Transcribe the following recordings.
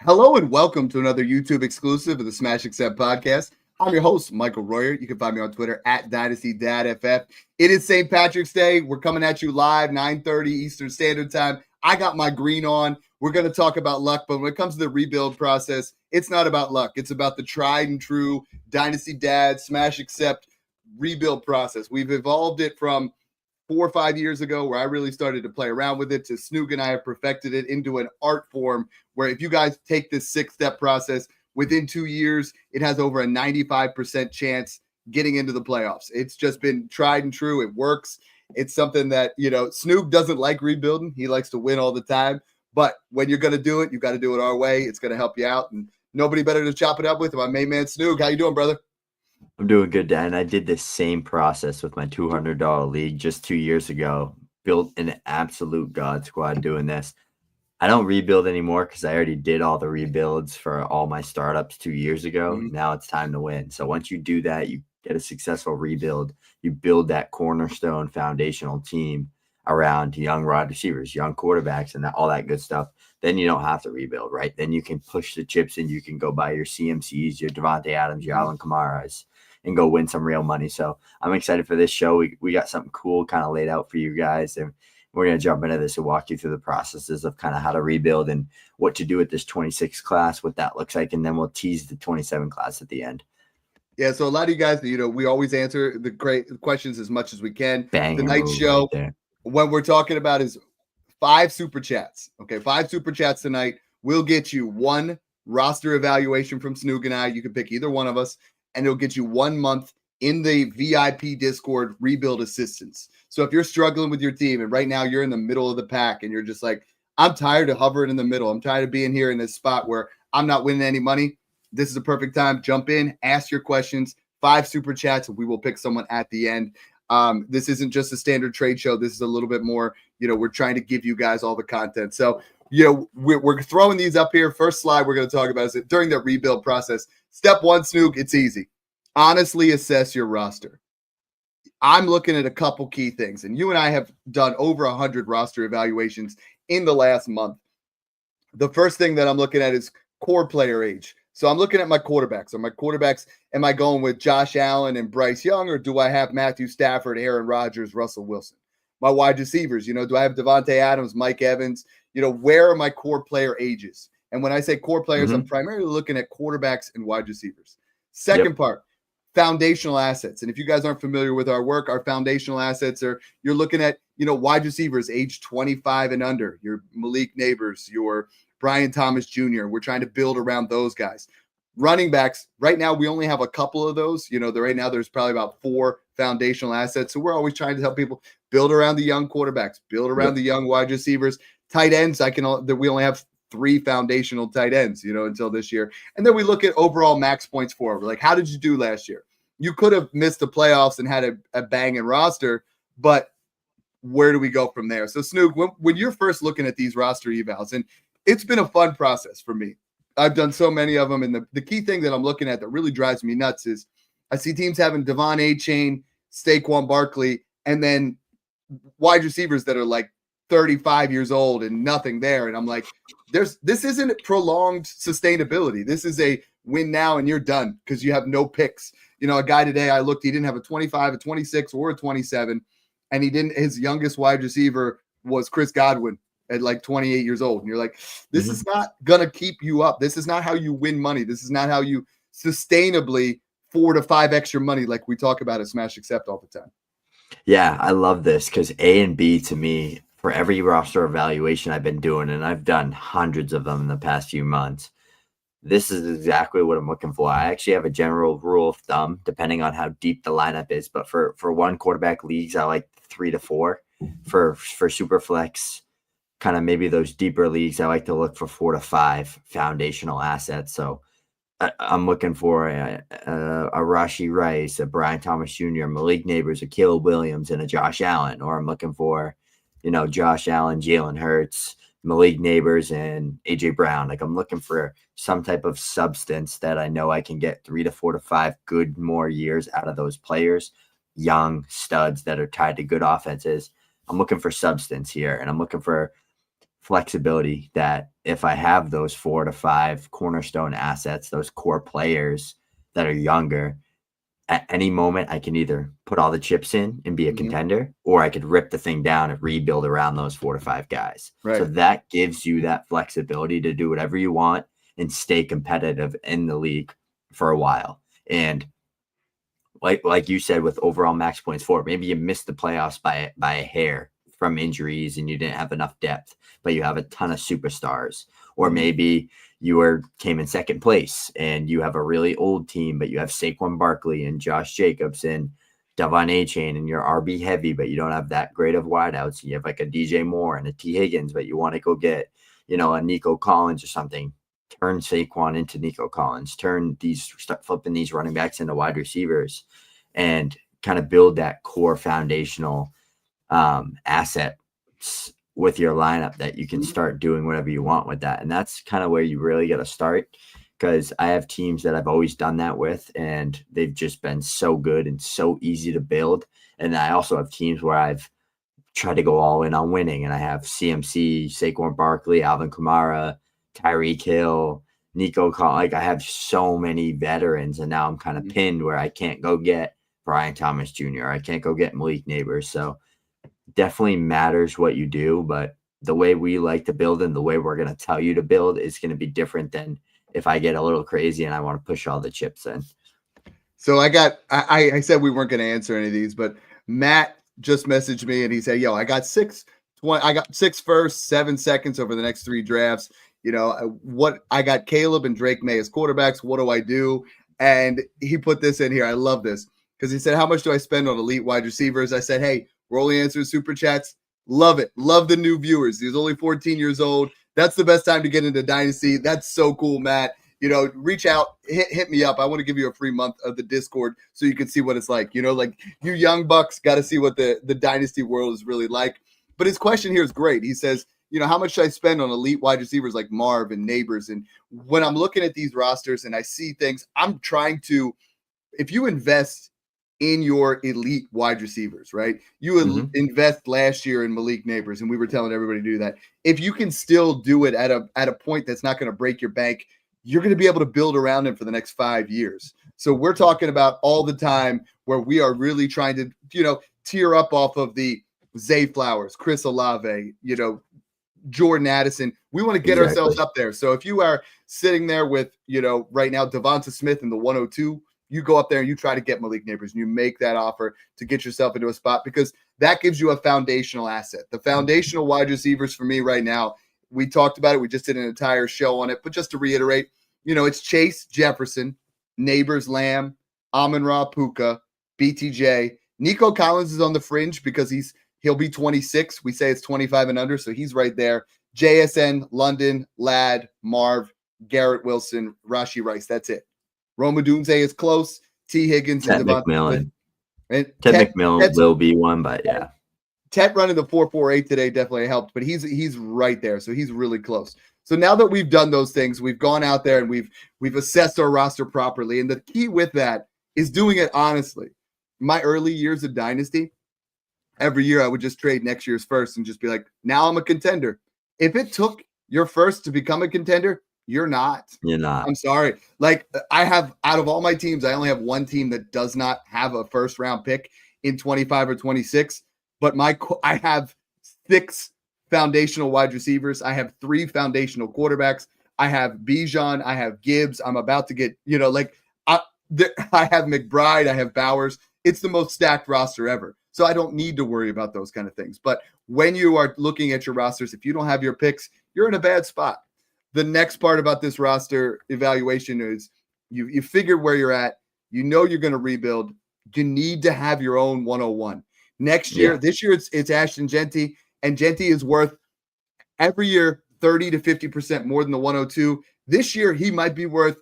Hello and welcome to another YouTube exclusive of the Smash Accept podcast. I'm your host, Michael Royer. You can find me on Twitter at DynastyDadFF. It is St. Patrick's Day. We're coming at you live, 9:30 Eastern Standard Time. I got my green on. We're going to talk about luck, but when it comes to the rebuild process, it's not about luck. It's about the tried and true Dynasty Dad, Smash Accept rebuild process. We've evolved it from 4 or 5 years ago, where I really started to play around with it, to Snoog and I have perfected it into an art form where if you guys take this 6-step process, within 2 years, it has over a 95% chance getting into the playoffs. It's just been tried and true. It works. It's something that, Snoog doesn't like rebuilding. He likes to win all the time. But when you're going to do it, you got to do it our way. It's going to help you out. And nobody better to chop it up with my main man, Snoog. How you doing, brother? I'm doing good, Dan. I did the same process with my $200 league just 2 years ago. Built an absolute God squad doing this. I don't rebuild anymore because I already did all the rebuilds for all my startups 2 years ago. Mhm. Now it's time to win. So once you do that, you get a successful rebuild. You build that cornerstone foundational team around young wide receivers, young quarterbacks, and all that good stuff. Then you don't have to rebuild, right? Then you can push the chips and you can go buy your CMCs, your Devontae Adams, your Alvin Kamara's, and go win some real money. So I'm excited for this show. We got something cool kind of laid out for you guys. And we're going to jump into this and walk you through the processes of kind of how to rebuild and what to do with this 26 class, what that looks like. And then we'll tease the 27 class at the end. Yeah, so a lot of you guys, we always answer the great questions as much as we can. Bang. Tonight's show, right there. What we're talking about is 5 super chats. Okay, 5 super chats tonight. We'll get you one roster evaluation from Snoog and I. You can pick either one of us, and it'll get you 1 month in the VIP Discord rebuild assistance. So if you're struggling with your team and right now you're in the middle of the pack and you're just like, I'm tired of hovering in the middle. I'm tired of being here in this spot where I'm not winning any money. This is a perfect time. Jump in, ask your questions, 5 super chats, and we will pick someone at the end. This isn't just a standard trade show. This is a little bit more, we're trying to give you guys all the content. So, we're throwing these up here. First slide we're going to talk about is that during the rebuild process. Step 1, Snoog, it's easy. Honestly assess your roster. I'm looking at a couple key things, and you and I have done over 100 roster evaluations in the last month. The first thing that I'm looking at is core player age. So I'm looking at my quarterbacks. Are my quarterbacks, am I going with Josh Allen and Bryce Young, or do I have Matthew Stafford, Aaron Rodgers, Russell Wilson? My wide receivers, do I have Devontae Adams, Mike Evans? Where are my core player ages? And when I say core players, I'm primarily looking at quarterbacks and wide receivers. Second part, foundational assets. And if you guys aren't familiar with our work, our foundational assets are, you're looking at, wide receivers age 25 and under, your Malik Neighbors, your Brian Thomas Jr. We're trying to build around those guys. Running backs, right now, we only have a couple of those. Right now there's probably about 4 foundational assets. So we're always trying to help people build around the young quarterbacks, build around the young wide receivers. Tight ends, we only have 3 foundational tight ends, until this year. And then we look at overall max points forward. Like, how did you do last year? You could have missed the playoffs and had a banging roster, but where do we go from there? So, Snoog, when you're first looking at these roster evals, and it's been a fun process for me. I've done so many of them, and the key thing that I'm looking at that really drives me nuts is I see teams having Devon Achane, Saquon Barkley, and then wide receivers that are like 35 years old and nothing there. And I'm like, this isn't prolonged sustainability. This is a win now and you're done because you have no picks. A guy today I looked, he didn't have a 25, a 26, or a 27, and his youngest wide receiver was Chris Godwin at like 28 years old. And you're like, this is not going to keep you up. This is not how you win money. This is not how you sustainably 4 to 5 extra money like we talk about at Smash Accept all the time. Yeah, I love this because A and B to me, for every roster evaluation I've been doing, and I've done hundreds of them in the past few months, this is exactly what I'm looking for. I actually have a general rule of thumb, depending on how deep the lineup is. But for 1 quarterback leagues, I like 3 to 4. For super flex, kind of maybe those deeper leagues, I like to look for 4 to 5 foundational assets. So I'm looking for a Rashee Rice, a Brian Thomas Jr., Malik Neighbors, a Caleb Williams, and a Josh Allen. Or I'm looking for, Josh Allen, Jalen Hurts, Malik Neighbors, and A.J. Brown. Like, I'm looking for some type of substance that I know I can get 3 to 4 to 5 good more years out of those players, young studs that are tied to good offenses. I'm looking for substance here, and I'm looking for flexibility that if I have those 4 to 5 cornerstone assets, those core players that are younger, at any moment I can either put all the chips in and be a contender, or I could rip the thing down and rebuild around those 4 to 5 guys. Right. So that gives you that flexibility to do whatever you want and stay competitive in the league for a while. And like you said, with overall max points for, maybe you missed the playoffs by a hair from injuries and you didn't have enough depth, but you have a ton of superstars. Or maybe you came in second place and you have a really old team, but you have Saquon Barkley and Josh Jacobs and Devon Achane and you're RB heavy, but you don't have that great of wideouts. You have like a DJ Moore and a T Higgins, but you want to go get, a Nico Collins or something. Turn Saquon into Nico Collins, start flipping these running backs into wide receivers and kind of build that core foundational asset with your lineup that you can start doing whatever you want with that. And that's kind of where you really got to start, because I have teams that I've always done that with and they've just been so good and so easy to build. And I also have teams where I've tried to go all in on winning, and I have CMC, Saquon Barkley, Alvin Kamara, Tyreek Hill, Nico Collins. Like I have so many veterans, and now I'm kind of pinned where I can't go get Brian Thomas Jr. I can't go get Malik Neighbors. So definitely matters what you do, but the way we like to build and the way we're going to tell you to build is going to be different than if I get a little crazy and I want to push all the chips in. So I said we weren't going to answer any of these, but Matt just messaged me and he said, I got 6 firsts, 7 seconds over the next 3 drafts. What I got Caleb and Drake May as quarterbacks. What do I do? And he put this in here. I love this because he said, how much do I spend on elite wide receivers? I said, hey, we're only answering super chats. Love it. Love the new viewers. He's only 14 years old. That's the best time to get into Dynasty. That's so cool, Matt. Reach out, hit me up. I want to give you a free month of the Discord so you can see what it's like. Like you young bucks got to see what the Dynasty world is really like. But his question here is great. He says, how much should I spend on elite wide receivers like Marv and Neighbors? And when I'm looking at these rosters and I see things, I'm trying to, if you invest in your elite wide receivers, right? You invest last year in Malik Neighbors, and we were telling everybody to do that. If you can still do it at a point that's not going to break your bank, you're going to be able to build around him for the next 5 years. So we're talking about all the time where we are really trying to, tear up off of the Zay Flowers, Chris Olave, Jordan Addison. We want to get ourselves up there. So if you are sitting there with, right now, Devonta Smith in the 102, you go up there and you try to get Malik Neighbors and you make that offer to get yourself into a spot, because that gives you a foundational asset. The foundational wide receivers for me right now, we talked about it. We just did an entire show on it. But just to reiterate, it's Chase, Jefferson, Neighbors, Lamb, Amon-Ra, Puka, BTJ. Nico Collins is on the fringe because he'll be 26. We say it's 25 and under, so he's right there. JSN, London, Ladd, Marv, Garrett Wilson, Rashee Rice. That's it. Rome Odunze is close. T. Higgins and McMillan. And Ted McMillan will be one, but yeah. Ted running the 4.48 today definitely helped, but he's right there, so he's really close. So now that we've done those things, we've gone out there and we've assessed our roster properly, and the key with that is doing it honestly. My early years of Dynasty, every year I would just trade next year's first and just be like, now I'm a contender. If it took your first to become a contender, you're not. You're not. I'm sorry. Like I have, out of all my teams, I only have one team that does not have a first round pick in 25 or 26. But I have 6 foundational wide receivers. I have 3 foundational quarterbacks. I have Bijan. I have Gibbs. I'm about to get, I have McBride. I have Bowers. It's the most stacked roster ever. So I don't need to worry about those kind of things. But when you are looking at your rosters, if you don't have your picks, you're in a bad spot. The next part about this roster evaluation is you figure where you're at. You're going to rebuild. You need to have your own 101. Next year, this year it's Ashton Jeanty, and Jeanty is worth every year 30 to 50% more than the 102. This year, he might be worth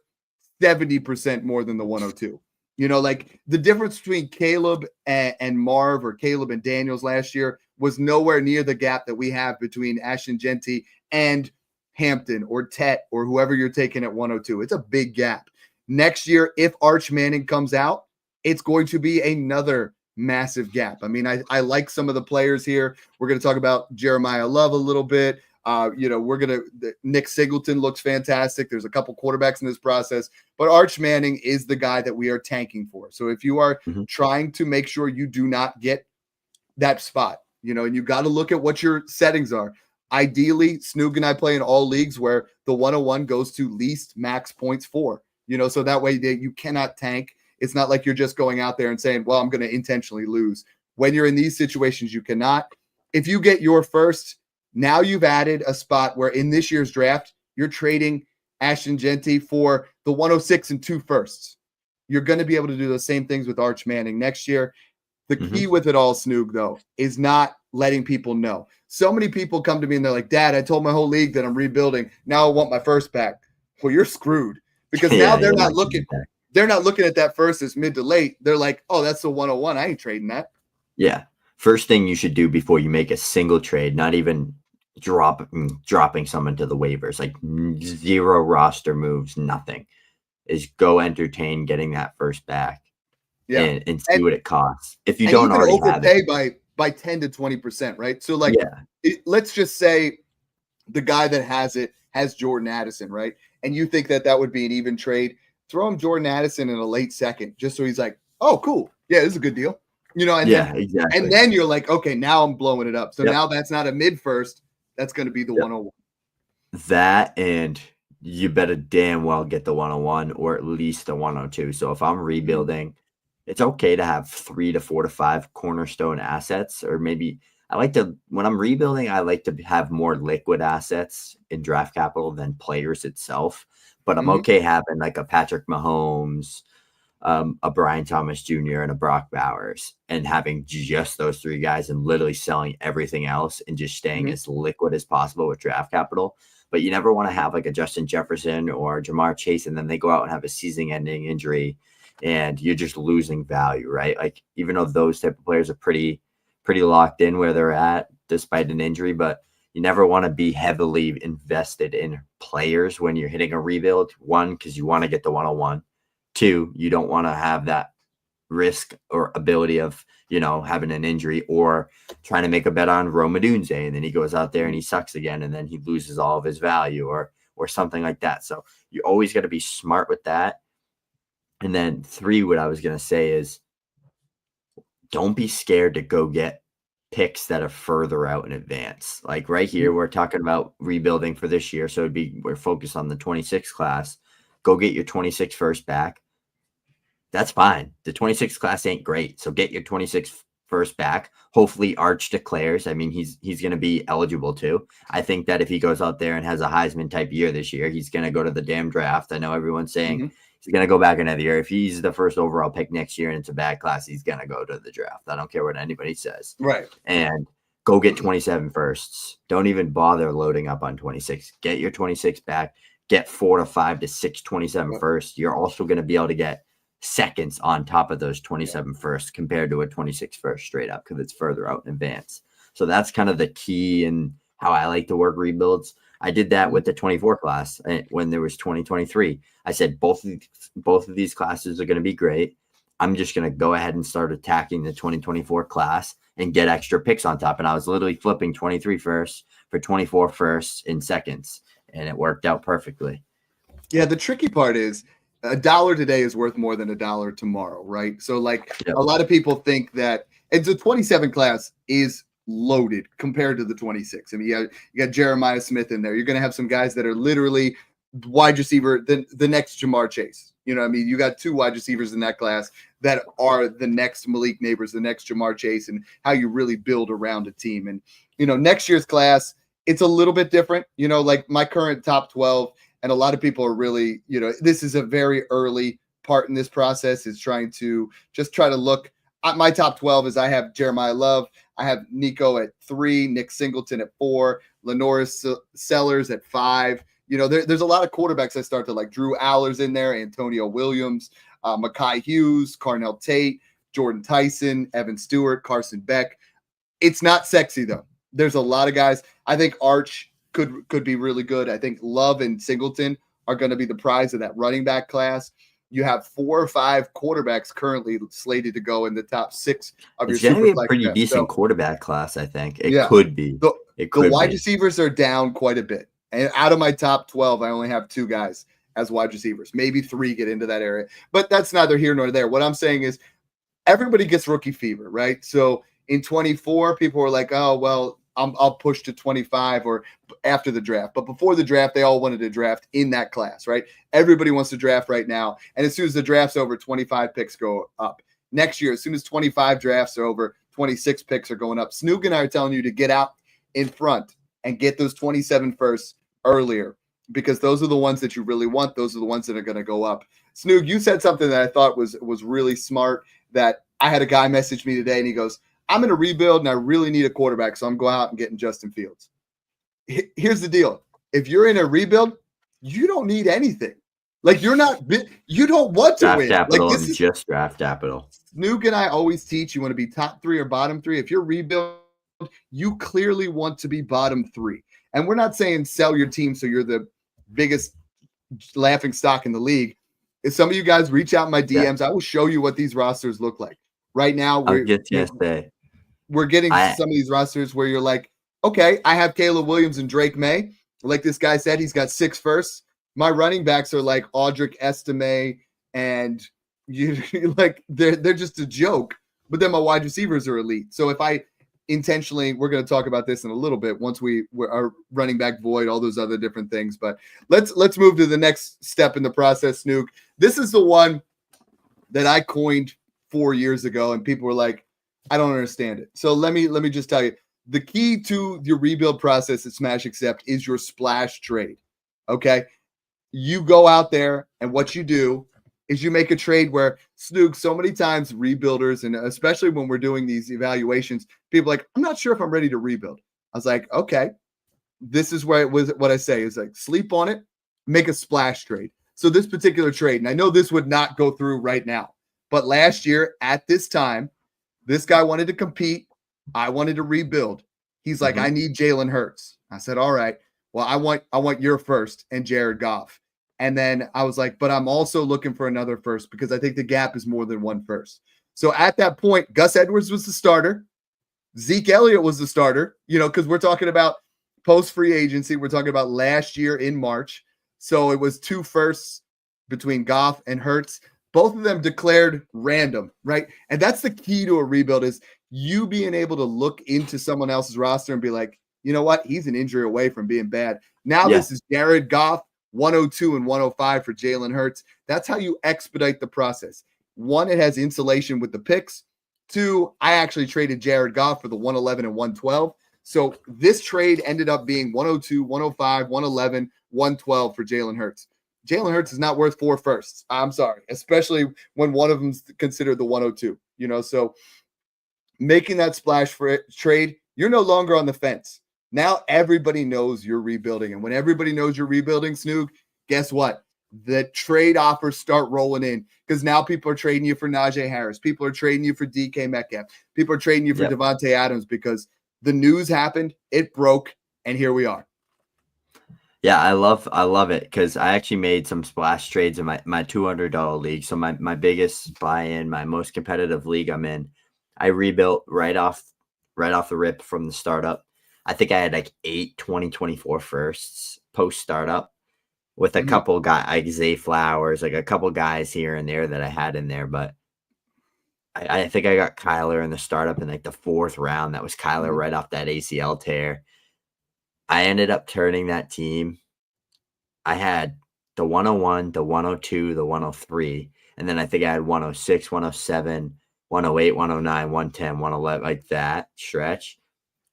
70% more than the 102. Like the difference between Caleb and Marv, or Caleb and Daniels last year, was nowhere near the gap that we have between Ashton Jeanty and Hampton or Tet or whoever you're taking at 102. It's a big gap. Next year, if Arch Manning comes out, it's going to be another massive gap. I mean, I like some of the players here. We're going to talk about Jeremiah Love a little bit. Nick Singleton looks fantastic. There's a couple quarterbacks in this process, but Arch Manning is the guy that we are tanking for. So if you are trying to make sure you do not get that spot, and you got to look at what your settings are. Ideally, Snoog and I play in all leagues where the 101 goes to least max points for, so that way you cannot tank. It's not like you're just going out there and saying, well, I'm going to intentionally lose. When you're in these situations, you cannot. If you get your first, now you've added a spot where in this year's draft, you're trading Ashton Genty for the 106 and 2 firsts. You're going to be able to do the same things with Arch Manning next year. The key with it all, Snoog, though, is not letting people know. So many people come to me and they're like, Dad, I told my whole league that I'm rebuilding. Now I want my first back. Well, you're screwed because now they're not looking. They're not looking at that first as mid to late. They're like, oh, that's the 101. I ain't trading that. Yeah. First thing you should do before you make a single trade, not even dropping someone to the waivers, like 0 roster moves, nothing, is go entertain getting that first back and see what it costs. If you don't already have it. by 10 to 20%, right? So let's just say the guy that has it has Jordan Addison, right? And you think that would be an even trade. Throw him Jordan Addison in a late second, just so he's like, oh, cool. Yeah, this is a good deal. Exactly. And then you're like, okay, now I'm blowing it up. So now that's not a mid first. That's going to be the 101. That, and you better damn well get the 101 or at least the 102. So if I'm rebuilding, it's okay to have 3 to 4 to 5 cornerstone assets, or maybe when I'm rebuilding, I like to have more liquid assets in draft capital than players itself. But I'm okay having like a Patrick Mahomes, a Brian Thomas Jr. and a Brock Bowers, and having just those 3 guys and literally selling everything else and just staying as liquid as possible with draft capital. But you never want to have like a Justin Jefferson or Jamar Chase, and then they go out and have a season-ending injury and you're just losing value, right? Like, even though those type of players are pretty locked in where they're at despite an injury, but you never want to be heavily invested in players when you're hitting a rebuild. 1, because you want to get the 101. 2, you don't want to have that risk or ability of, having an injury or trying to make a bet on Rome Odunze, and then he goes out there and he sucks again, and then he loses all of his value or something like that. So you always got to be smart with that. And then 3, what I was going to say is, don't be scared to go get picks that are further out in advance. Like right here, we're talking about rebuilding for this year. So we're focused on the 26 class. Go get your 26 first back. That's fine. The 26 class ain't great. So get your 26 first back. Hopefully Arch declares. I mean, he's going to be eligible too. I think that if he goes out there and has a Heisman type year this year, he's going to go to the damn draft. I know everyone's saying he's going to go back another year. If he's the first overall pick next year and it's a bad class, he's going to go to the draft. I don't care what anybody says. Right. And go get 27 firsts. Don't even bother loading up on 26. Get your 26 back. Get 4 to 5 to 6 27 firsts. You're also going to be able to get seconds on top of those 27 firsts compared to a 26 first straight up, because it's further out in advance. So that's kind of the key in how I like to work rebuilds. I did that with the 24 class when there was 2023. I said both of these classes are going to be great. I'm just going to go ahead and start attacking the 2024 class and get extra picks on top. And I was literally flipping 23 firsts for 24 firsts in seconds, and it worked out perfectly. Yeah, the tricky part is $1 today is worth more than $1 tomorrow, right? So a lot of people think that, and the 27 class is loaded compared to the 26. I mean, you got Jeremiah Smith in there. You're going to have some guys that are literally wide receiver, the next Jamar Chase. You got 2 wide receivers in that class that are the next Malik Neighbors, the next Jamar Chase, and how you really build around a team. And, next year's class, it's a little bit different, like my current top 12. And a lot of people are really, this is a very early part in this process, is trying to look at my top 12. Is I have Jeremiah Love, I have Nico at 3, Nick Singleton at 4, Lenoris Sellers at 5. There's a lot of quarterbacks I start to like. Drew Aller's in there, Antonio Williams, Mekhi Hughes, Carnell Tate, Jordan Tyson, Evan Stewart, Carson Beck. It's not sexy though. There's a lot of guys. I think Arch could be really good. I think Love and Singleton are going to be the prize of that running back class. You have 4 or 5 quarterbacks currently slated to go in the top 6 of your super flex. It's going to be a pretty draft. decent quarterback class, I think. It could be. It The could wide be. receivers are down quite a bit. And out of my top 12, I only have 2 guys as wide receivers. Maybe 3 get into that area. But that's neither here nor there. What I'm saying is everybody gets rookie fever, right? So in 24, people were like, oh, well, I'll push to 25 or after the draft. But before the draft, they all wanted to draft in that class, right? Everybody wants to draft right now. And as soon as the draft's over, 25 picks go up. Next year, as soon as 25 drafts are over, 26 picks are going up. Snoog and I are telling you to get out in front and get those 27 firsts earlier, because those are the ones that you really want. Those are the ones that are going to go up. Snoog, you said something that I thought was really smart, that I had a guy message me today and he goes, I'm in a rebuild and I really need a quarterback, so I'm going out and getting Justin Fields. Here's the deal. If you're in a rebuild, you don't need anything. Like, you don't want to Draft win. capital Like, and just draft capital. Snoog and I always teach you want to be top 3 or bottom 3. If you're rebuild, you clearly want to be bottom 3. And we're not saying sell your team so you're the biggest laughing stock in the league. If some of you guys reach out in my DMs, I will show you what these rosters look like. Right now, we're getting some of these rosters where you're like, okay, I have Caleb Williams and Drake May. Like this guy said, he's got 6 firsts. My running backs are like Audric Estime, and you like they're just a joke. But then my wide receivers are elite. So if I intentionally, we're going to talk about this in a little bit once we are running back void, all those other different things. But let's move to the next step in the process, Snoog. This is the one that I coined 4 years ago, and people were like, I don't understand it. So let me just tell you, the key to your rebuild process at Smash Accept is your splash trade. Okay. You go out there and what you do is you make a trade where, Snoog, so many times rebuilders, and especially when we're doing these evaluations, people are like, I'm not sure if I'm ready to rebuild. I was like, okay, this is where it was. What I say is like, sleep on it, make a splash trade. So this particular trade, and I know this would not go through right now, but last year at this time, this guy wanted to compete. I wanted to rebuild. He's like, I need Jalen Hurts. I said, all right, well, I want your first and Jared Goff. And then I was like, but I'm also looking for another first because I think the gap is more than one first. So at that point, Gus Edwards was the starter. Zeke Elliott was the starter, because we're talking about post-free agency. We're talking about last year in March. So it was 2 firsts between Goff and Hurts. Both of them declared random, right? And that's the key to a rebuild, is you being able to look into someone else's roster and be like, you know what? He's an injury away from being bad. Now This is Jared Goff, 102 and 105 for Jalen Hurts. That's how you expedite the process. 1, it has insulation with the picks. 2, I actually traded Jared Goff for the 111 and 112. So this trade ended up being 102, 105, 111, 112 for Jalen Hurts. Jalen Hurts is not worth 4 firsts. I'm sorry, especially when one of them's considered the 102. So making that splash for trade, you're no longer on the fence. Now everybody knows you're rebuilding. And when everybody knows you're rebuilding, Snoog, guess what? The trade offers start rolling in, because now people are trading you for Najee Harris. People are trading you for DK Metcalf. People are trading you for Devontae Adams, because the news happened, it broke, and here we are. Yeah, I love it, because I actually made some splash trades in my $200 league. So my biggest buy-in, my most competitive league I'm in, I rebuilt right off the rip from the startup. I think I had like 8 2024 firsts post startup with a couple guys, like Zay Flowers, like a couple guys here and there that I had in there. But I think I got Kyler in the startup in like the 4th round. That was Kyler right off that ACL tear. I ended up turning that team. I had the 101, the 102, the 103, and then I think I had 106, 107, 108, 109, 110, 111, like that stretch.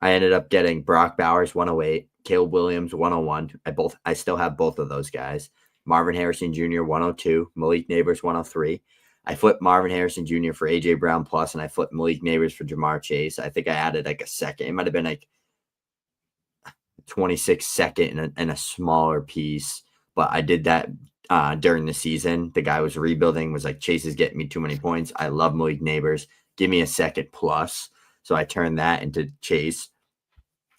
I ended up getting Brock Bowers 108, Caleb Williams 101. I still have both of those guys. Marvin Harrison Jr. 102, Malik Neighbors 103. I flipped Marvin Harrison Jr. for AJ Brown plus, and I flipped Malik Neighbors for Jamar Chase. I think I added like a second. It might have been like 26 second in a smaller piece, but I did that during the season. The guy was rebuilding, was like, Chase is getting me too many points. I love Malik Neighbors. Give me a second plus. So I turned that into Chase.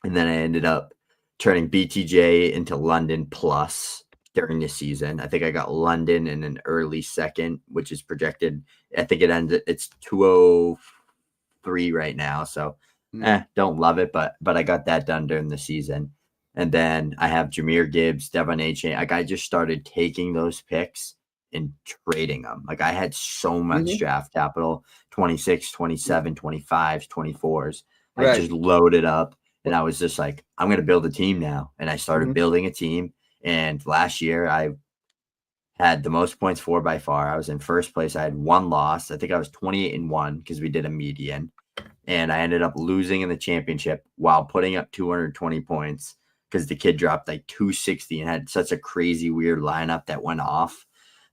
And then I ended up turning BTJ into London plus during the season. I think I got London in an early second, which is projected. I think it's 203 right now. So Don't love it, but I got that done during the season. And then I have Jahmyr Gibbs, Devon Achane. Like I just started taking those picks and trading them. Like I had so much draft capital, 26, 27, 25s, 24s. I Right. just loaded up and I was just like, I'm going to build a team now. And I started building a team. And last year I had the most points for by far. I was in first place. I had one loss. I think I was 28-1 because we did a median. And I ended up losing in the championship while putting up 220 points because the kid dropped like 260 and had such a crazy, weird lineup that went off.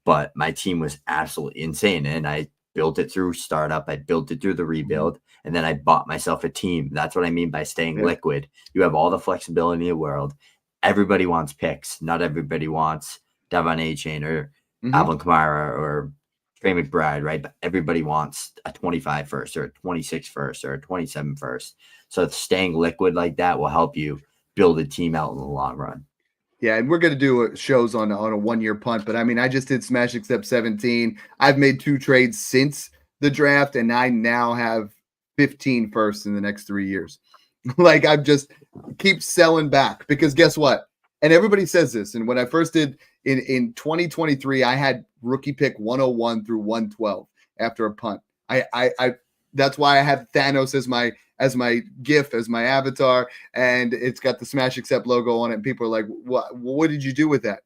But my team was absolutely insane. And I built it through startup. I built it through the rebuild. And then I bought myself a team. That's what I mean by staying liquid. You have all the flexibility in the world. Everybody wants picks. Not everybody wants Devon Achane or Alvin Kamara or Trey McBride, right? But everybody wants a 25 first or a 26 first or a 27 first. So staying liquid like that will help you build a team out in the long run. Yeah, and we're going to do shows on a 1 year punt, but I mean, I just did Smash Accept 17. I've made 2 trades since the draft, and I now have 15 firsts in the next 3 years. Like I've just keep selling back because guess what? And everybody says this. And when I first did in 2023, I had rookie pick 101 through 112 after a punt. I that's why I have Thanos as my GIF, as my avatar, and it's got the Smash Accept logo on it. And people are like, what did you do with that?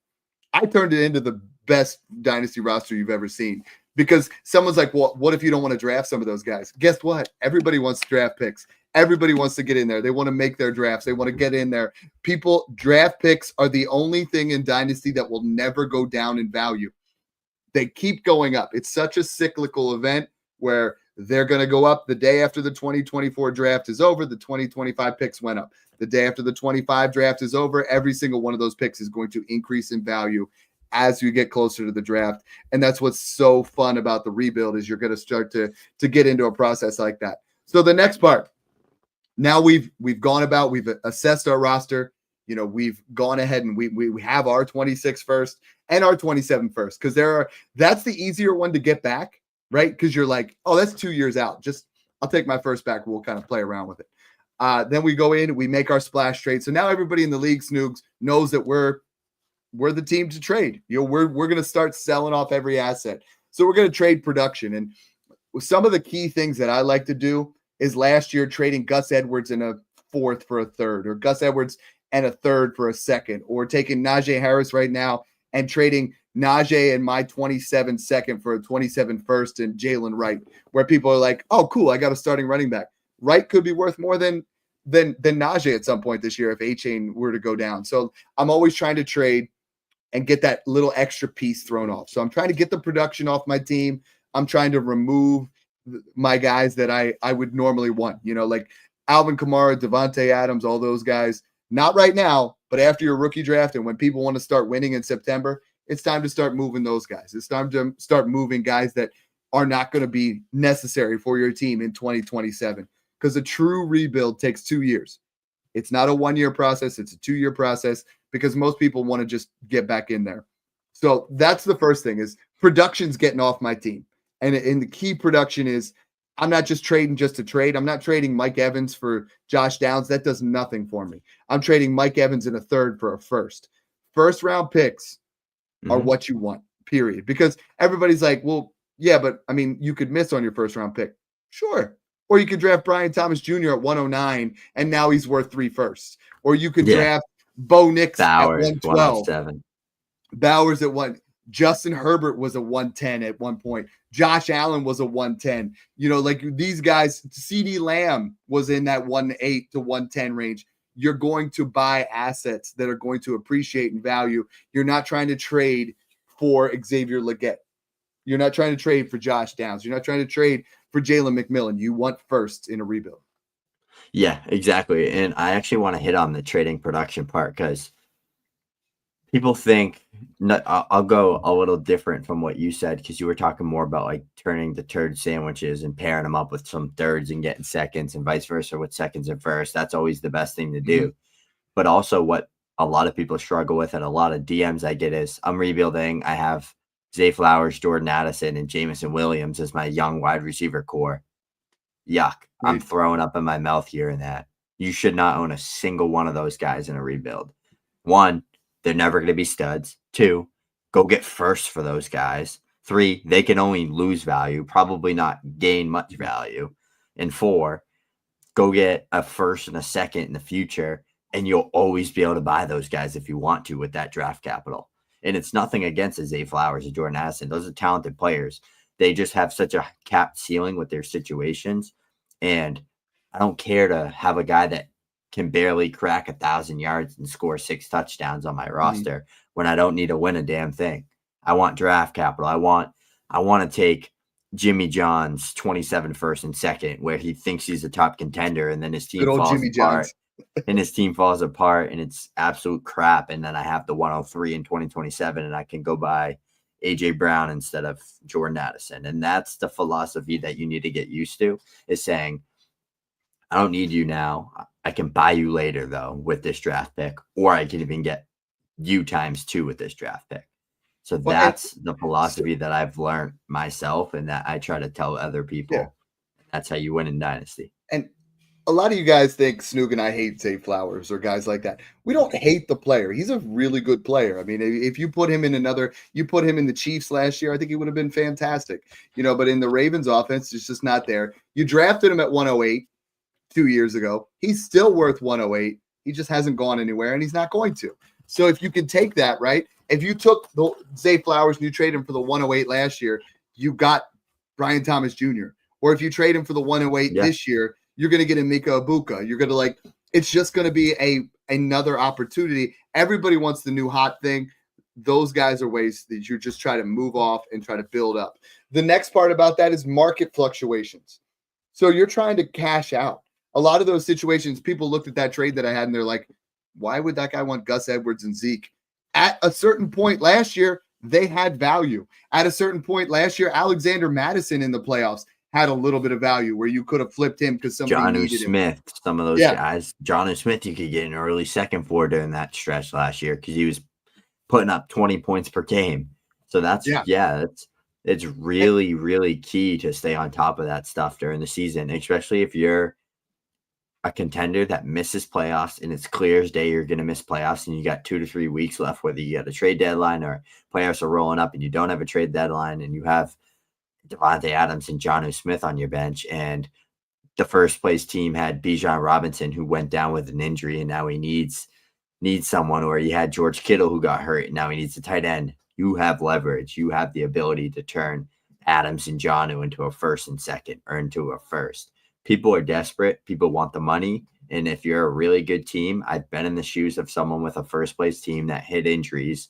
I turned it into the best dynasty roster you've ever seen. Because someone's like, well, what if you don't want to draft some of those guys? Guess what? Everybody wants to draft picks. Everybody wants to get in there. They want to make their drafts. They want to get in there. People, draft picks are the only thing in Dynasty that will never go down in value. They keep going up. It's such a cyclical event where they're going to go up the day after the 2024 draft is over. The 2025 picks went up. The day after the 25 draft is over, every single one of those picks is going to increase in value as you get closer to the draft. And that's what's so fun about the rebuild is you're going to start to get into a process like that. So the next part, now we've gone about, we've assessed our roster. You know, we've gone ahead and we have our 26 first and our 27 first because that's the easier one to get back, right? Because you're like, oh, that's 2 years out. Just I'll take my first back. We'll kind of play around with it. Then we go in, we make our splash trade. So now everybody in the league, Snoogs, knows that we're the team to trade. You know, we're going to start selling off every asset. So we're going to trade production. And some of the key things that I like to do is last year trading Gus Edwards in a fourth for a third, or Gus Edwards and a third for a second, or taking Najee Harris right now and trading Najee and my 27 second for a 27 first and Jalen Wright, where people are like, oh, cool, I got a starting running back. Wright could be worth more than Najee at some point this year if Achane were to go down. So I'm always trying to trade and get that little extra piece thrown off. So I'm trying to get the production off my team. I'm trying to remove my guys that I would normally want, you know, like Alvin Kamara, Devontae Adams, all those guys. Not right now, but after your rookie draft and when people want to start winning in September, it's time to start moving those guys. It's time to start moving guys that are not going to be necessary for your team in 2027 because a true rebuild takes 2 years. It's not a 1 year process. It's a 2 year process because most people want to just get back in there. So that's the first thing is production's getting off my team. And the key production is I'm not just trading just to trade. I'm not trading Mike Evans for Josh Downs. That does nothing for me. I'm trading Mike Evans in a third for a first. First round picks are what you want, period. Because everybody's like, well, yeah, but I mean, you could miss on your first round pick. Sure. Or you could draft Brian Thomas Jr. at 109 and now he's worth 3 firsts. Or you could draft Bo Nix Bowers, at 112. 107. Bowers at 1. Justin Herbert was a 110 at one point. Josh Allen was a 110. You know, like these guys, CeeDee Lamb was in that 108 to 110 range. You're going to buy assets that are going to appreciate in value. You're not trying to trade for Xavier Legette. You're not trying to trade for Josh Downs. You're not trying to trade for Jalen McMillan. You want first in a rebuild. Yeah, exactly. And I actually want to hit on the trading production part because people think I'll go a little different from what you said because you were talking more about like turning the turd sandwiches and pairing them up with some thirds and getting seconds and vice versa with seconds and first. That's always the best thing to do. But also what a lot of people struggle with and a lot of DMs I get is I'm rebuilding. I have Zay Flowers, Jordan Addison, and Jamison Williams as my young wide receiver core. Yuck. I'm Right. throwing up in my mouth hearing that. You should not own a single one of those guys in a rebuild. One, they're never going to be studs. Two, go get first for those guys. Three, they can only lose value, probably not gain much value. And four, go get a first and a second in the future, and you'll always be able to buy those guys if you want to with that draft capital. And it's nothing against a Zay Flowers or Jordan Addison. Those are talented players. They just have such a capped ceiling with their situations. And I don't care to have a guy that can barely crack 1,000 yards and score 6 touchdowns on my roster when I don't need to win a damn thing. I want draft capital. I want to take Jimmy John's 27 first and second, where he thinks he's a top contender, and then his team Good old falls Jimmy apart. Johns. And his team falls apart, and it's absolute crap. And then I have the 103 in 2027, and I can go buy AJ Brown instead of Jordan Addison. And that's the philosophy that you need to get used to, is saying, I don't need you now. I can buy you later, though, with this draft pick, or I can even get you ×2 with this draft pick. So that's the philosophy that I've learned myself, and that I try to tell other people. Yeah. That's how you win in Dynasty. And a lot of you guys think Snoog and I hate Zay Flowers or guys like that. We don't hate the player. He's a really good player. I mean, if you put him in you put him in the Chiefs last year, I think he would have been fantastic. But in the Ravens offense, it's just not there. You drafted him at 108 2 years ago. He's still worth 108. He just hasn't gone anywhere, and he's not going to. So if you can take that, right? If you took the Zay Flowers and you trade him for the 108 last year, you got Brian Thomas Jr. Or if you trade him for the 108 this year, you're going to get a Mika Ibuka. You're going to it's just going to be another opportunity. Everybody wants the new hot thing. Those guys are ways that you just try to move off and try to build up. The next part about that is market fluctuations. So you're trying to cash out. A lot of those situations, people looked at that trade that I had and they're like, why would that guy want Gus Edwards and Zeke? At a certain point last year, they had value. At a certain point last year, Alexander Madison in the playoffs had a little bit of value where you could have flipped him because somebody needed Smith, him. Some of those guys. Jonnu Smith, you could get an early second for during that stretch last year because he was putting up 20 points per game. So it's really, really key to stay on top of that stuff during the season, especially if you're a contender that misses playoffs and it's clear as day you're going to miss playoffs and you got 2 to 3 weeks left, whether you got a trade deadline or playoffs are rolling up and you don't have a trade deadline and you have Devontae Adams and Jonnu Smith on your bench, and the first place team had Bijan Robinson, who went down with an injury, and now he needs someone, or he had George Kittle who got hurt and now he needs a tight end. You have leverage. You have the ability to turn Adams and Jonnu into a first and second, or into a first. People are desperate. People want the money. And if you're a really good team, I've been in the shoes of someone with a first place team that hit injuries,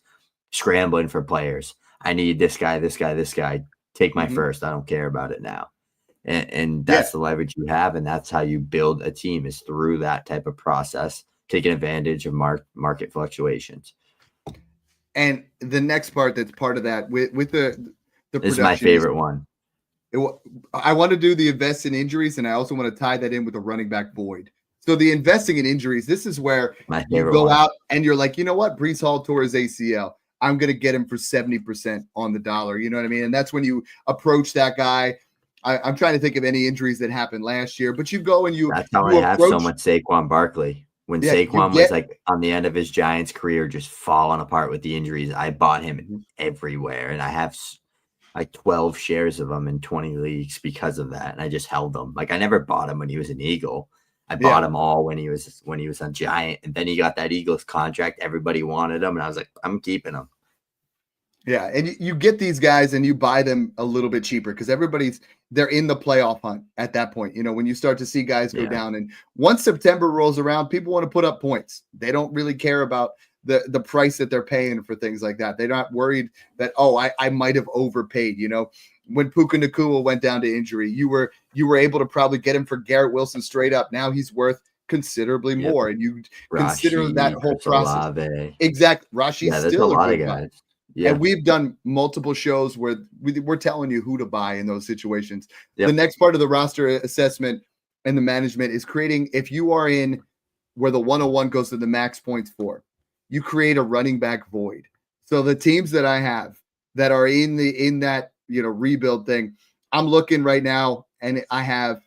scrambling for players. I need this guy. Take my first. I don't care about it now. And that's the leverage you have. And that's how you build a team, is through that type of process, taking advantage of market fluctuations. And the next part that's part of that with the production is my favorite one. I want to do the invest in injuries, and I also want to tie that in with the running back void. So the investing in injuries, this is where you go out and you're like, you know what? Breece Hall tore his ACL. I'm going to get him for 70% on the dollar. You know what I mean? And that's when you approach that guy. I'm trying to think of any injuries that happened last year, but you go and that's how I have so much Saquon Barkley. When Saquon was like on the end of his Giants career, just falling apart with the injuries, I bought him everywhere. And I have like 12 shares of him in 20 leagues because of that. And I just held them. Like, I never bought him when he was an Eagle. I bought him all when he was a Giant. And then he got that Eagles contract. Everybody wanted him. And I was like, I'm keeping him. Yeah. And you get these guys and you buy them a little bit cheaper because they're in the playoff hunt at that point. When you start to see guys go down, and once September rolls around, people want to put up points. They don't really care about the price that they're paying for things like that. They're not worried that, I might have overpaid. When Puka Nacua went down to injury, you were able to probably get him for Garrett Wilson straight up. Now he's worth considerably more, and you consider that whole process. Olave. Exactly. Rashi's still a lot of guys. Yeah. And we've done multiple shows where we're telling you who to buy in those situations. Yep. The next part of the roster assessment and the management is creating, if you are in where the 101 goes to the max points for, you create a running back void. So the teams that I have that are in that rebuild thing, I'm looking right now and I have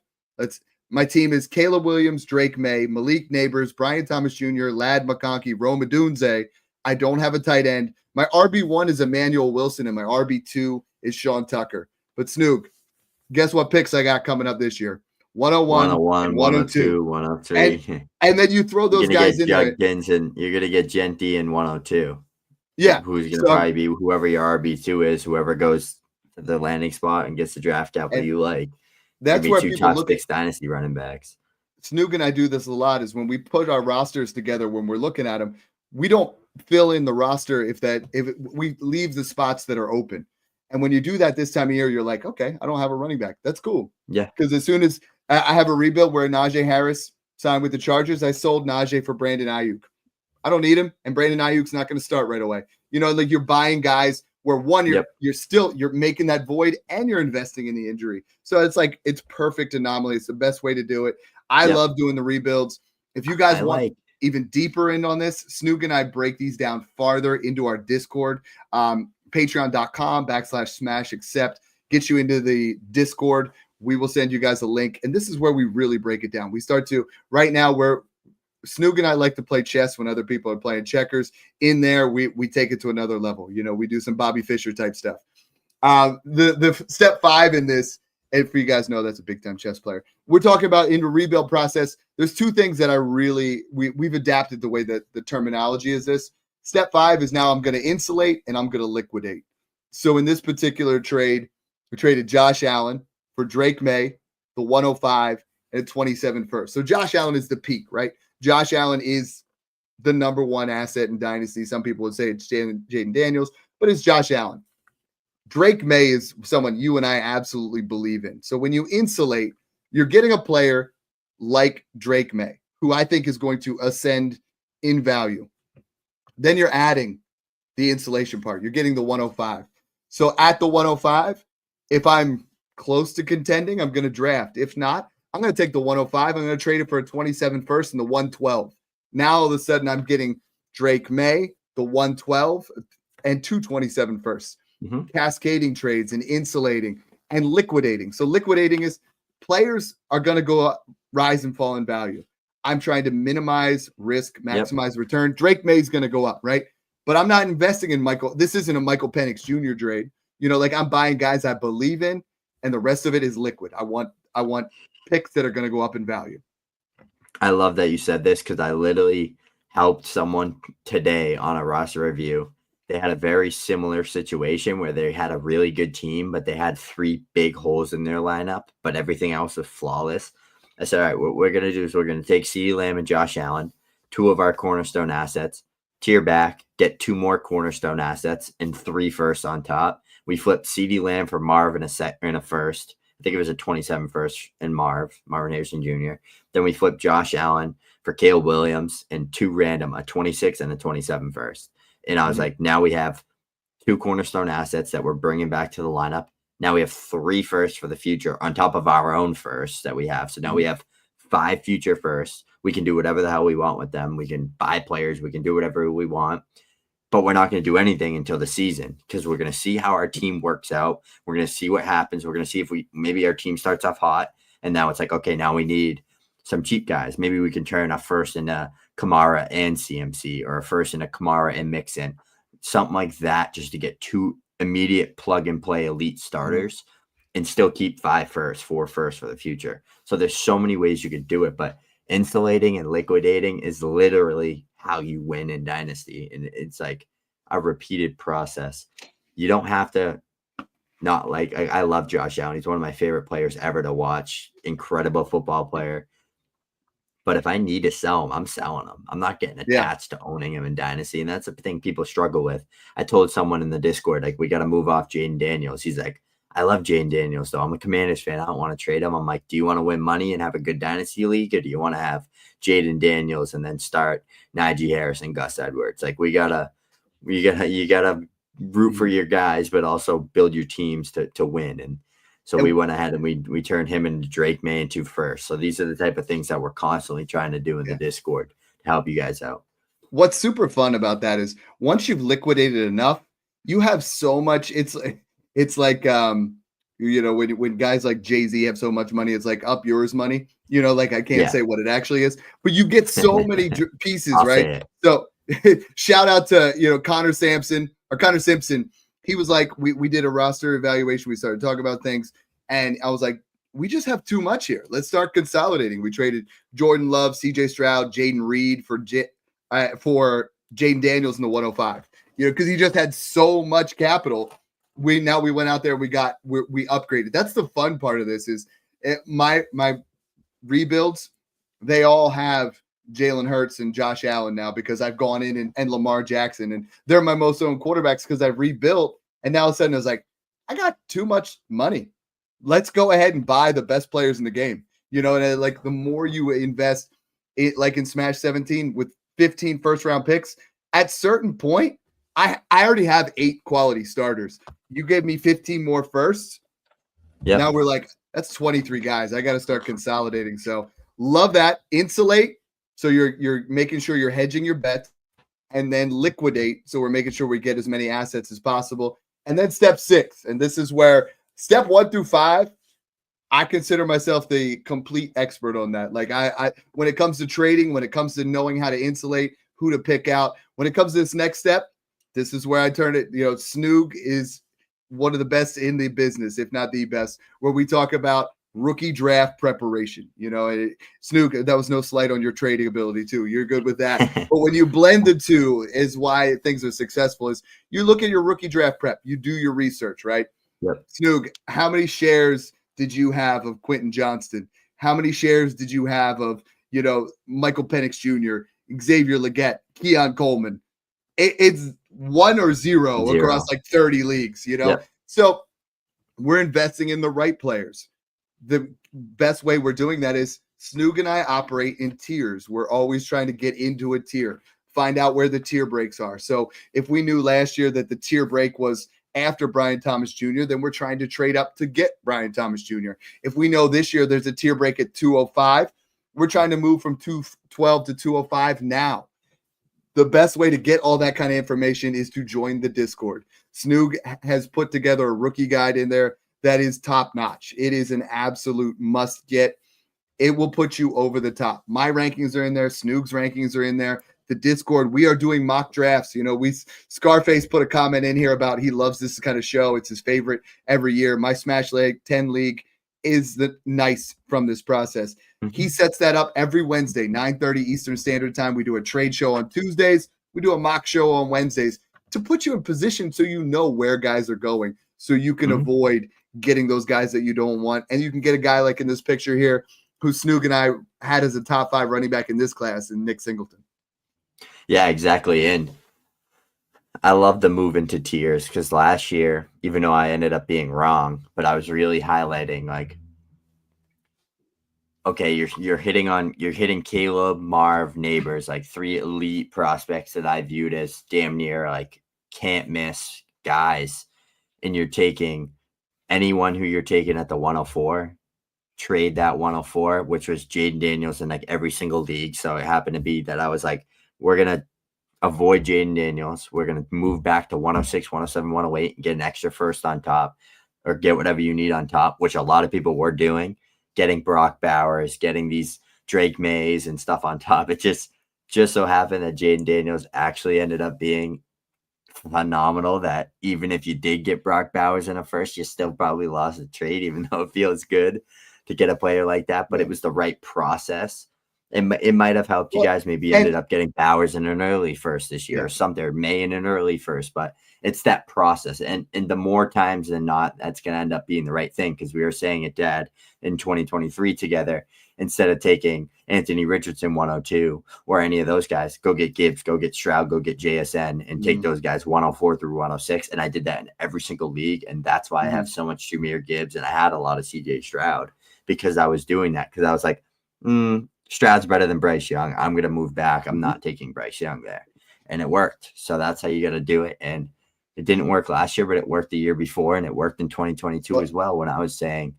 My team is Caleb Williams, Drake May, Malik Neighbors, Brian Thomas Jr., Lad McConkey, Rome Odunze. I don't have a tight end. My RB1 is Emmanuel Wilson, and my RB2 is Sean Tucker. But Snoog, guess what picks I got coming up this year? 101, 101, and 102, 103. And then you throw those guys in there. And you're going to get Genty in 102. Yeah. Who's going to probably be whoever your RB2 is, whoever goes to the landing spot and gets the draft capital you like. That's where two people top look six dynasty running backs. Snoog and I do this a lot is when we put our rosters together, when we're looking at them, we don't fill in the roster if we leave the spots that are open. And when you do that this time of year, you're like, okay, I don't have a running back. That's cool. Yeah. Because as soon as I have a rebuild where Najee Harris signed with the Chargers, I sold Najee for Brandon Ayuk. I don't need him, and Brandon Ayuk's not going to start right away. Like you're buying guys where you're making that void and you're investing in the injury. So it's perfect anomaly. It's the best way to do it. I love doing the rebuilds. If you guys want even deeper in on this, Snoog and I break these down farther into our Discord. Patreon.com/smash accept gets you into the Discord. We will send you guys a link. And this is where we really break it down. We start to right now where Snoog and I like to play chess when other people are playing checkers. In there, we take it to another level. We do some Bobby Fischer type stuff. The step 5 in this, and for you guys know that's a big time chess player. We're talking about in the rebuild process. There's 2 things that we've adapted the way that the terminology is this. Step 5 is now I'm going to insulate and I'm going to liquidate. So in this particular trade, we traded Josh Allen for Drake May, the 105 and a 27 first. So Josh Allen is the peak, right? Josh Allen is the number 1 asset in Dynasty. Some people would say it's Jaden Daniels, but it's Josh Allen. Drake May is someone you and I absolutely believe in. So when you insulate, you're getting a player like Drake May, who I think is going to ascend in value. Then you're adding the insulation part. You're getting the 105. So at the 105, if I'm close to contending, I'm going to draft. If not, I'm going to take the 105. I'm going to trade it for a 27 first and the 112. Now, all of a sudden, I'm getting Drake May, the 112, and 227 first. Mm-hmm. Cascading trades and insulating and liquidating. So liquidating is players are going to go up, rise and fall in value. I'm trying to minimize risk, maximize return. Drake May is going to go up, right? But I'm not investing in Michael. This isn't a Michael Penix Jr. trade. I'm buying guys I believe in, and the rest of it is liquid. I want picks that are going to go up in value. I love that you said this because I literally helped someone today on a roster review. They had a very similar situation where they had a really good team, but they had 3 big holes in their lineup, but everything else was flawless. I said, all right, what we're going to do is we're going to take CeeDee Lamb and Josh Allen, 2 of our cornerstone assets, tier back, get 2 more cornerstone assets, and 3 firsts on top. We flipped CeeDee Lamb for Marv in a first. I think it was a 27 first in Marvin Harrison Jr. Then we flipped Josh Allen for Caleb Williams and 2 random, a 26 and a 27 first. And I was like, now we have 2 cornerstone assets that we're bringing back to the lineup. Now we have 3 firsts for the future on top of our own firsts that we have. So now we have 5 future firsts. We can do whatever the hell we want with them. We can buy players. We can do whatever we want. But we're not going to do anything until the season because we're going to see how our team works out. We're going to see what happens. We're going to see if maybe our team starts off hot. And now it's like, okay, now we need some cheap guys. Maybe we can turn a first into Kamara and CMC or a first into Kamara and Mixon. Something like that just to get 2 immediate plug-and-play elite starters and still keep 5 firsts, 4 firsts for the future. So there's so many ways you could do it, but insulating and liquidating is literally how you win in Dynasty. And it's like a repeated process. You don't have to not like – I love Josh Allen. He's one of my favorite players ever to watch. Incredible football player. But if I need to sell him, I'm selling him. I'm not getting attached to owning him in Dynasty. And that's a thing people struggle with. I told someone in the Discord, like, we got to move off Jaden Daniels. He's like, I love Jaden Daniels, though. I'm a Commanders fan. I don't want to trade him. I'm like, do you want to win money and have a good Dynasty league? Or do you want to have Jaden Daniels and then start Najee Harris and Gus Edwards? Like, you gotta root for your guys, but also build your teams to win. And so we went ahead and we turned him into Drake May and 2 firsts. So these are the type of things that we're constantly trying to do in the Discord to help you guys out. What's super fun about that is once you've liquidated enough, you have so much. It's like You know, when guys like Jay-Z have so much money, it's like up yours money. You know, like I can't Yeah. say what it actually is, but you get so many pieces, I'll right? say it. So shout out to Connor Simpson. He was like, we did a roster evaluation. We started talking about things, and I was like, we just have too much here. Let's start consolidating. We traded Jordan Love, CJ Stroud, Jaden Reed for Jaden Daniels in the 105. Because he just had so much capital. We went out there, we upgraded. That's the fun part of this is my rebuilds. They all have Jalen Hurts and Josh Allen now because I've gone in and Lamar Jackson, and they're my most owned quarterbacks because I've rebuilt. And now all of a sudden I was like, I got too much money. Let's go ahead and buy the best players in the game. And like the more you invest like in Smash 17 with 15 first round picks, at certain point, I already have 8 quality starters. You gave me 15 more firsts. Yep. Now we're like, that's 23 guys. I got to start consolidating. So love that. Insulate. So you're making sure you're hedging your bets, and then liquidate. So we're making sure we get as many assets as possible. And then step 6. And this is where step 1 through 5, I consider myself the complete expert on that. Like I when it comes to trading, when it comes to knowing how to insulate, who to pick out, when it comes to this next step, this is where I turn it. Snoog is one of the best in the business, if not the best, where we talk about rookie draft preparation. Snoog, that was no slight on your trading ability too. You're good with that. But when you blend the two is why things are successful is you look at your rookie draft prep, you do your research, right? Yep. Snoog, how many shares did you have of Quentin Johnston? How many shares did you have of, Michael Penix Jr., Xavier Legette, Keon Coleman? It's 1 or 0 across like 30 leagues, Yep. So we're investing in the right players. The best way we're doing that is Snoog and I operate in tiers. We're always trying to get into a tier, find out where the tier breaks are. So if we knew last year that the tier break was after Brian Thomas Jr., then we're trying to trade up to get Brian Thomas Jr. If we know this year there's a tier break at 205, we're trying to move from 212 to 205 now. The best way to get all that kind of information is to join the Discord. Snoog has put together a rookie guide in there that is top notch. It is an absolute must get. It will put you over the top. My rankings are in there. Snoog's rankings are in there. The Discord, we are doing mock drafts. Scarface put a comment in here about he loves this kind of show. It's his favorite every year. My Smash League 10 League is the nice from this process. He sets that up every Wednesday, 9:30 Eastern Standard Time. We do a trade show on Tuesdays. We do a mock show on Wednesdays to put you in position so you know where guys are going, so you can avoid getting those guys that you don't want. And you can get a guy like in this picture here who Snoog and I had as a top 5 running back in this class, and Nick Singleton. Yeah, exactly. And I love the move into tiers because last year, even though I ended up being wrong, but I was really highlighting like, okay, you're hitting Caleb, Marv, Neighbors, like 3 elite prospects that I viewed as damn near like can't miss guys. And you're taking anyone who you're taking at the 104, trade that 104, which was Jaden Daniels in like every single league. So it happened to be that I was like, we're going to avoid Jaden Daniels. We're going to move back to 106, 107, 108 and get an extra first on top, or get whatever you need on top, which a lot of people were doing. Getting Brock Bowers, getting these Drake Mays and stuff on top. It just so happened that Jaden Daniels actually ended up being phenomenal, that even if you did get Brock Bowers in a first, you still probably lost the trade, even though it feels good to get a player like that. But it was the right process. It might have helped you guys. Maybe ended up getting Bowers in an early first this year or something, or May in an early first. But it's that process. And the more times than not, that's going to end up being the right thing, because we were saying it, Dad, in 2023 together. Instead of taking Anthony Richardson 102 or any of those guys, go get Gibbs, go get Stroud, go get JSN, and take those guys 104 through 106. And I did that in every single league. And that's why I have so much Jahmyr Gibbs, and I had a lot of CJ Stroud, because I was doing that. Because I was like, Stroud's better than Bryce Young. I'm going to move back. I'm not taking Bryce Young there. And it worked. So that's how you got to do it. And it didn't work last year, but it worked the year before. And it worked in 2022 as well, when I was saying,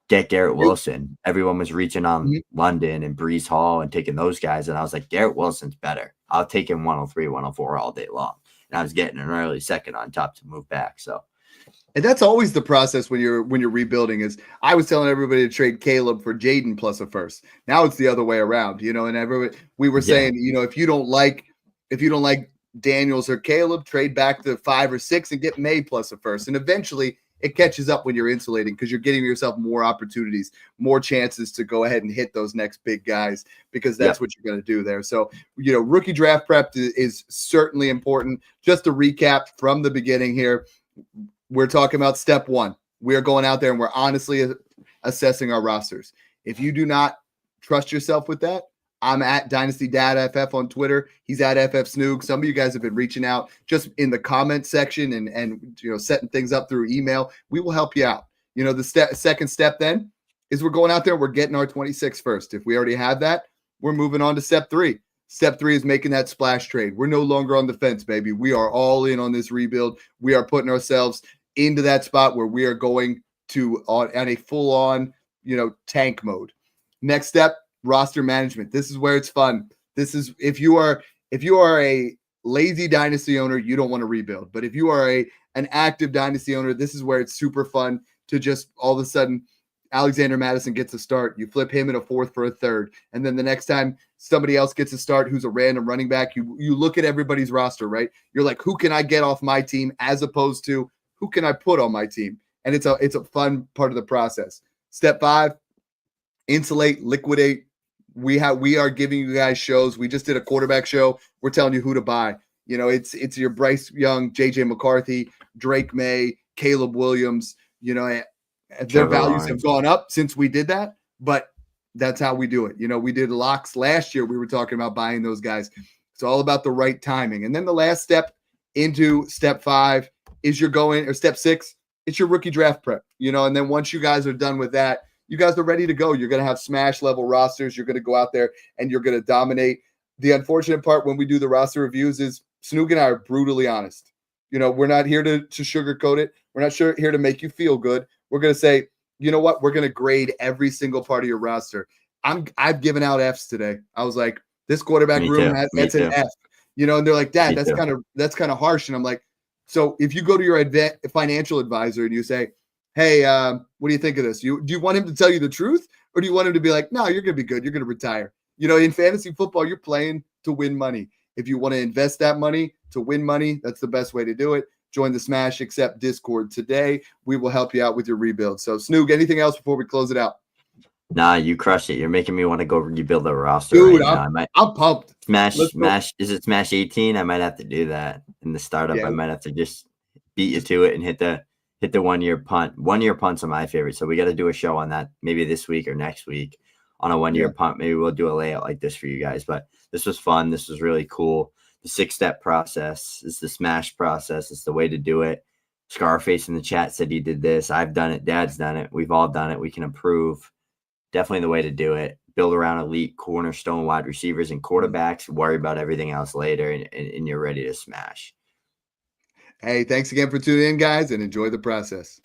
get Garrett Wilson. Everyone was reaching on London and Breece Hall and taking those guys. And I was like, Garrett Wilson's better. I'll take him 103, 104 all day long. And I was getting an early second on top to move back. So And that's always the process when you're rebuilding. Is I was telling everybody to trade Caleb for Jaden plus a first. Now it's the other way around, and everybody we were saying, if you don't like Daniels or Caleb, trade back to 5 or 6 and get May plus a first. And eventually it catches up when you're insulating because you're getting yourself more opportunities, more chances to go ahead and hit those next big guys because that's what you're going to do there. So, rookie draft prep is certainly important. Just to recap from the beginning here, we're talking about step 1. We are going out there and we're honestly assessing our rosters. If you do not trust yourself with that, I'm at Dynasty Dad FF on Twitter. He's at FF Snoog. Some of you guys have been reaching out just in the comment section and setting things up through email. We will help you out. The second step then is we're going out there. We're getting our 26 first. If we already have that, we're moving on to step 3. Step 3 is making that splash trade. We're no longer on the fence, baby. We are all in on this rebuild. We are putting ourselves into that spot where we are going to on a full on, tank mode. Next step, roster management. This is where it's fun. This is if you are a lazy dynasty owner, you don't want to rebuild. But if you are an active dynasty owner, this is where it's super fun to just all of a sudden Alexander Madison gets a start. You flip him in a 4th for a 3rd. And then the next time somebody else gets a start who's a random running back, you look at everybody's roster, right? You're like, who can I get off my team as opposed to who can I put on my team? And it's a fun part of the process. Step 5, insulate, liquidate. We are giving you guys shows. We just did a quarterback show. We're telling you who to buy. It's your Bryce Young, JJ McCarthy, Drake May, Caleb Williams. Their values have gone up since we did that, but that's how we do it. We did locks last year. We were talking about buying those guys. It's all about the right timing. And then the last step into step 5 is step 6, it's your rookie draft prep, and then once you guys are done with that, you guys are ready to go. You're going to have smash level rosters. You're going to go out there and you're going to dominate. The unfortunate part when we do the roster reviews is Snoog and I are brutally honest. We're not here to sugarcoat it. We're not here to make you feel good. We're going to say, you know what? We're going to grade every single part of your roster. I've given out Fs today. I was like, this quarterback room that's an F. And they're like, Dad, that's kind of harsh. And I'm like, so if you go to your financial advisor and you say, hey, what do you think of this? Do you want him to tell you the truth, or do you want him to be like, no, you're going to be good. You're going to retire. In fantasy football, you're playing to win money. If you want to invest that money to win money, that's the best way to do it. Join the Smash Accept Discord today. We will help you out with your rebuild. So, Snoog, anything else before we close it out? Nah, you crushed it. You're making me want to go rebuild the roster. Dude, right now. I'm pumped. Smash. Is it Smash 18? I might have to do that in the startup. Yeah. I might have to just beat you to it and hit the 1-year punt. 1-year punts are my favorite. So we got to do a show on that maybe this week or next week on a 1-year punt. Maybe we'll do a layout like this for you guys. But this was fun. This was really cool. The 6-step process is the Smash process. It's the way to do it. Scarface in the chat said he did this. I've done it. Dad's done it. We've all done it. We can improve. Definitely the way to do it. Build around elite cornerstone wide receivers and quarterbacks. Worry about everything else later, and you're ready to smash. Hey, thanks again for tuning in, guys, and enjoy the process.